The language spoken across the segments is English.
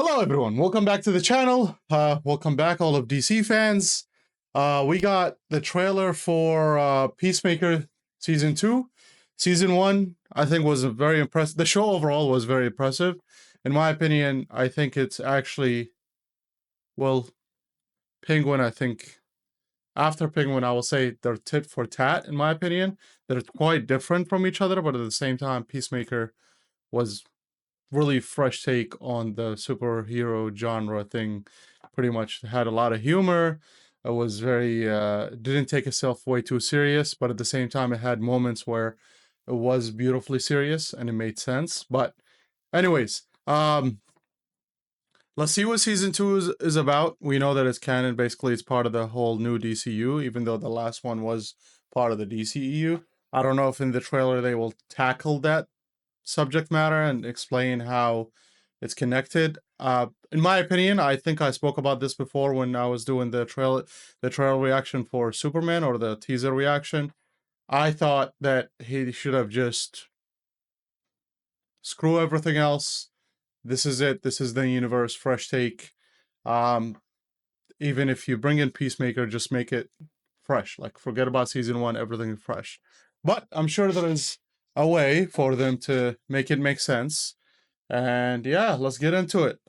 Hello everyone, welcome back to the channel. Welcome back all of DC fans. We got the trailer for Peacemaker Season 2. Season 1, I think, was a very impressive. The show overall was very impressive. In my opinion, I think it's actually, well, Penguin, I think, after Penguin, I will say they're tit for tat, in my opinion. They're quite different from each other, but at the same time, Peacemaker was really fresh take on the superhero genre thing. Pretty much had a lot of humor. It was very didn't take itself way too serious, but at the same time it had moments where it was beautifully serious and it made sense. But anyways, let's see what season 2 is about. We know that it's canon. Basically, it's part of the whole new DCU, even though the last one was part of the DCU. I don't know if in the trailer they will tackle that subject matter and explain how it's connected. In my opinion, I think I spoke about this before when I was doing the trailer reaction for Superman, or the teaser reaction. I thought that he should have just screw everything else. This is it. This is the universe. Fresh take. Even if you bring in Peacemaker, just make it fresh. Like, forget about season 1. Everything is fresh. But I'm sure there is a way for them to make it make sense. And yeah, let's get into it.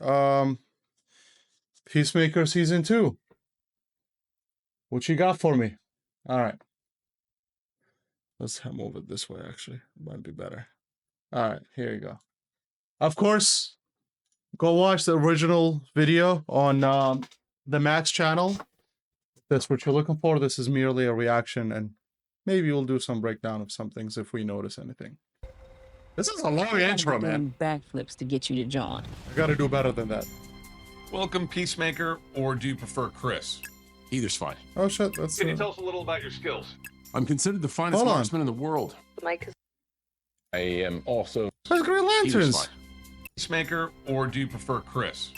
Peacemaker Season 2. What you got for me? All right. Let's move it this way, actually. Might be better. All right, here you go. Of course, go watch the original video on the Max channel. If that's what you're looking for. This is merely a reaction, and maybe we'll do some breakdown of some things if we notice anything. This is a long intro, man. Backflips to get you to John. I gotta do better than that. Welcome, Peacemaker, or do you prefer Chris? Either's fine. Oh shit, that's... Can you tell us a little about your skills? I'm considered the finest marksman in the world. I am also... There's Green Either's Lanterns! fine. Peacemaker, or do you prefer Chris?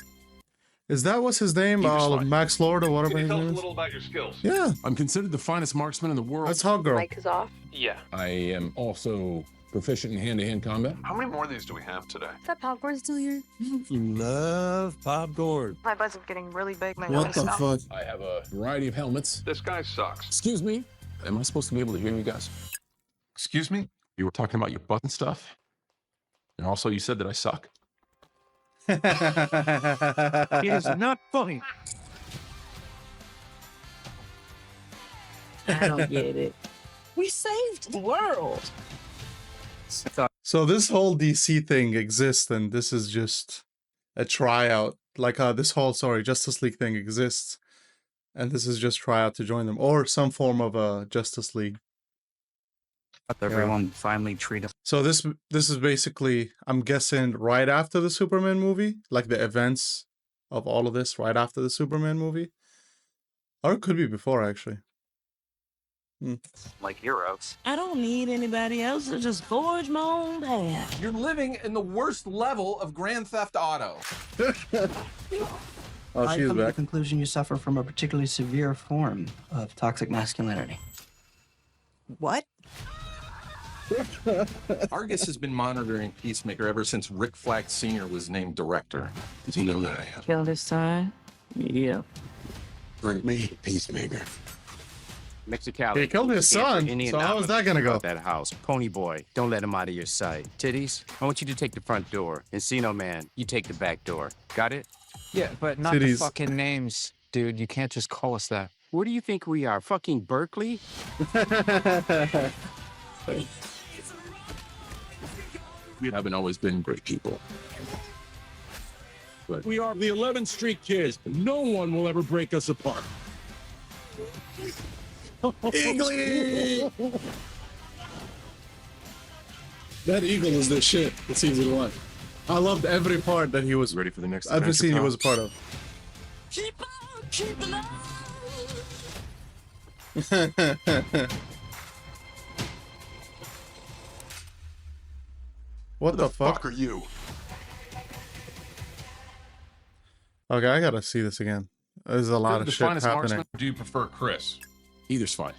Is that what's his name? Either's fine. Max Lord or whatever Can you his tell us name a is? little about your skills? Yeah, I'm considered the finest marksman in the world. that's Hot Girl. Mic is off. Yeah. I am also proficient in hand-to-hand combat. How many more of these do we have today? Is that popcorn still here? Love popcorn. My butt's getting really big. My What the fuck? I have a variety of helmets. This guy sucks. Excuse me? Am I supposed to be able to hear you guys? Excuse me? You were talking about your butt and stuff? And also you said that I suck? It is not funny. I don't get it. We saved the world. So this whole DC thing exists, and this is just a tryout. Like this whole, Justice League thing exists, and this is just tryout to join them, or some form of a Justice League. Everyone finally treat him. So this is basically, I'm guessing, right after the Superman movie, like the events of all of this right after the Superman movie, or it could be before, actually. Like heroes. I don't need anybody else to just forge my own path. You're living in the worst level of Grand Theft Auto. Oh, I she's come to the back. conclusion you suffer from a particularly severe form of toxic masculinity. What? Argus has been monitoring Peacemaker ever since Rick Flag Sr. was named director. Does he know that I have? Kill this time? Yeah. Bring me Peacemaker. Mexicali. He killed his son, so how is that gonna go? That house. Pony boy, don't let him out of your sight. Titties, I want you to take the front door. Encino Man, you take the back door. Got it? Yeah, but not Titties. the fucking names, dude. You can't just call us that. Where do you think we are? Fucking Berkeley? We haven't always been great people. But We are the 11th Street Kids. No one will ever break us apart. Eagly! That eagle is the shit in season 1. I loved every part that he was, ready for the next every adventure, scene he pal? was a part of. Keep on, keep on. What the fuck? are you? Okay, I gotta see this again. There's a lot of The shit finest happening. marksman. Do you prefer Chris? Either's fine.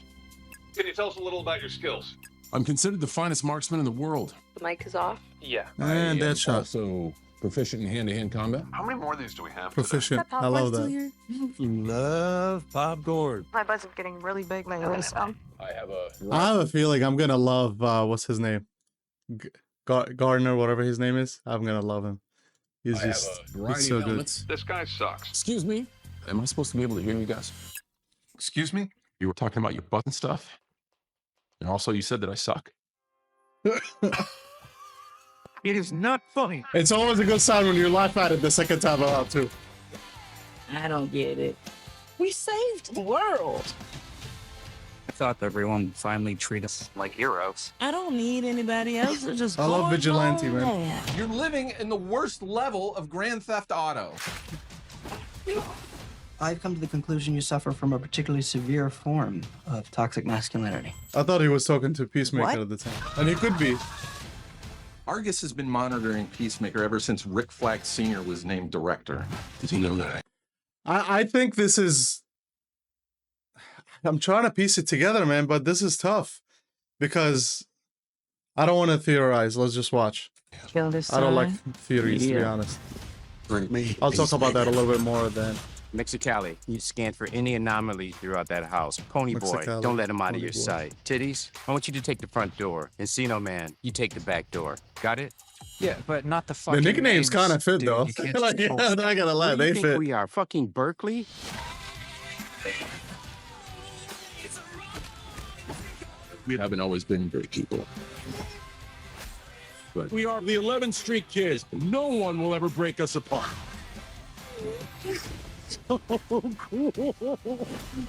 Can you tell us a little about your skills? I'm considered the finest marksman in the world. The mic is off. Yeah. And I am Deadshot. also proficient in hand-to-hand combat. How many more of these do we have? Proficient. I love that. Love popcorn. My butt's getting really big lately, so. I have a feeling I'm gonna love what's his name, Gardner, whatever his name is. I'm gonna love him. He's he's so good. This guy sucks. Excuse me. Am I supposed to be able to hear you guys? Excuse me? You were talking about your butt and stuff, and also you said that I suck. It is not funny. It's always a good sign when you laugh at it the second time around too. I don't get it. We saved the world. I thought everyone would finally treat us like heroes. I don't need anybody else to just I love gorge Vigilante, my own man. ass. You're living in the worst level of Grand Theft Auto. I've come to the conclusion you suffer from a particularly severe form of toxic masculinity. I thought he was talking to Peacemaker What? at the time, and he could be. Argus has been monitoring Peacemaker ever since Rick Flag Sr. was named director. Did he know that? I think this is. I'm trying to piece it together, man, but this is tough because I don't want to theorize. Let's just watch. Kill this I don't like sign. theories, to be Yeah. honest. Bring me. I'll talk about that a little bit more then. Mexicali, you scan for any anomaly throughout that house. Pony boy, Mexicali, don't let him out of Pony your boy. sight. Titties, I want you to take the front door. Encino man, you take the back door. Got it? Yeah, but not the The fucking nicknames kind of fit dude. though. You can't Like, just yeah, post I'm not gonna lie, What do you they think fit. we are? Fucking Berkeley? We haven't always been great people. But we are the 11th Street Kids. No one will ever break us apart.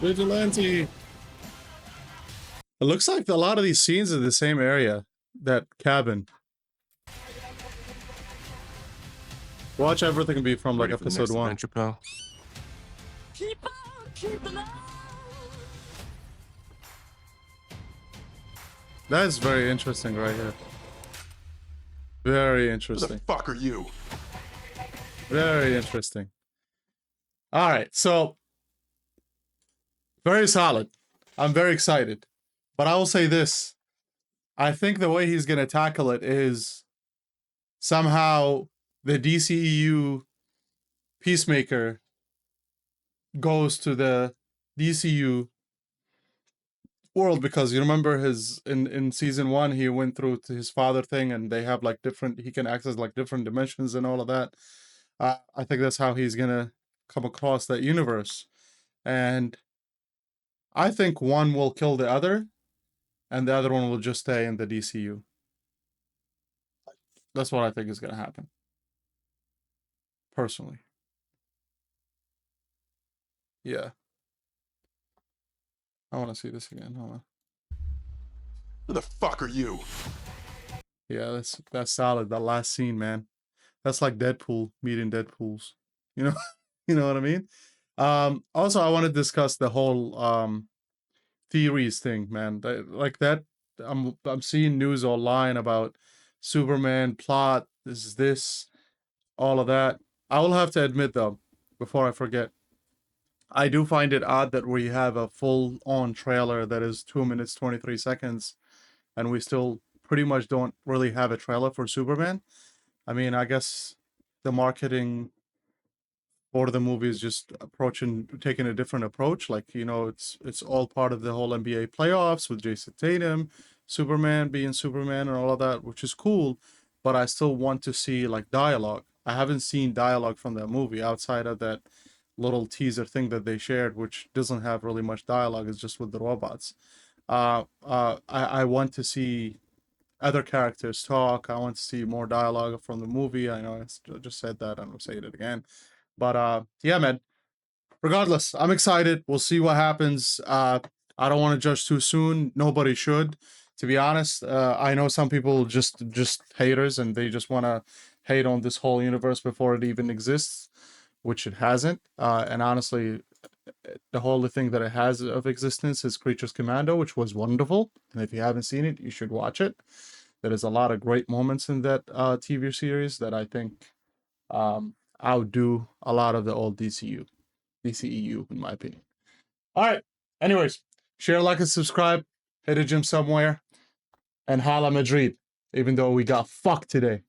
Vigilante. It looks like a lot of these scenes are the same area. That cabin. Watch everything be from like Ready for the episode next 1. adventure, pal? Keep on keeping on. That's very interesting right here. Very Who the interesting. fuck are you? Very interesting. All right, so very solid. I'm very excited. But I will say this. I think the way he's going to tackle it is somehow the DCU Peacemaker goes to the DCU world, because you remember his in season 1 he went through to his father thing, and they have like different, he can access like different dimensions and all of that. I think that's how he's gonna come across that universe, and I think one will kill the other and the other one will just stay in the DCU. That's what I think is gonna happen personally. Yeah, I want to see this again. Hold on. Who the fuck are you? Yeah, that's solid. That last scene, man. That's like Deadpool meeting Deadpools. You know, you know what I mean? Also, I want to discuss the whole theories thing, man. Like that, I'm seeing news online about Superman plot. This, all of that. I will have to admit though, before I forget, I do find it odd that we have a full-on trailer that is 2 minutes 23 seconds, and we still pretty much don't really have a trailer for Superman. I mean, I guess the marketing for the movie is just taking a different approach. Like, you know, it's all part of the whole NBA playoffs with Jason Tatum, Superman being Superman and all of that, which is cool. But I still want to see like dialogue. I haven't seen dialogue from that movie outside of that little teaser thing that they shared, which doesn't have really much dialogue. It's just with the robots. I want to see other characters talk. I want to see more dialogue from the movie. I know I just said that, and I'm saying it again. But yeah, man. Regardless, I'm excited. We'll see what happens. I don't want to judge too soon. Nobody should, to be honest. I know some people just haters, and they just want to hate on this whole universe before it even exists, which it hasn't. And honestly, the whole thing that it has of existence is Creatures Commando, which was wonderful. And if you haven't seen it, you should watch it. There is a lot of great moments in that TV series that I think outdo a lot of the old DCEU, in my opinion. All right. Anyways, share, like, and subscribe. Hit a gym somewhere. And holla Madrid, even though we got fucked today.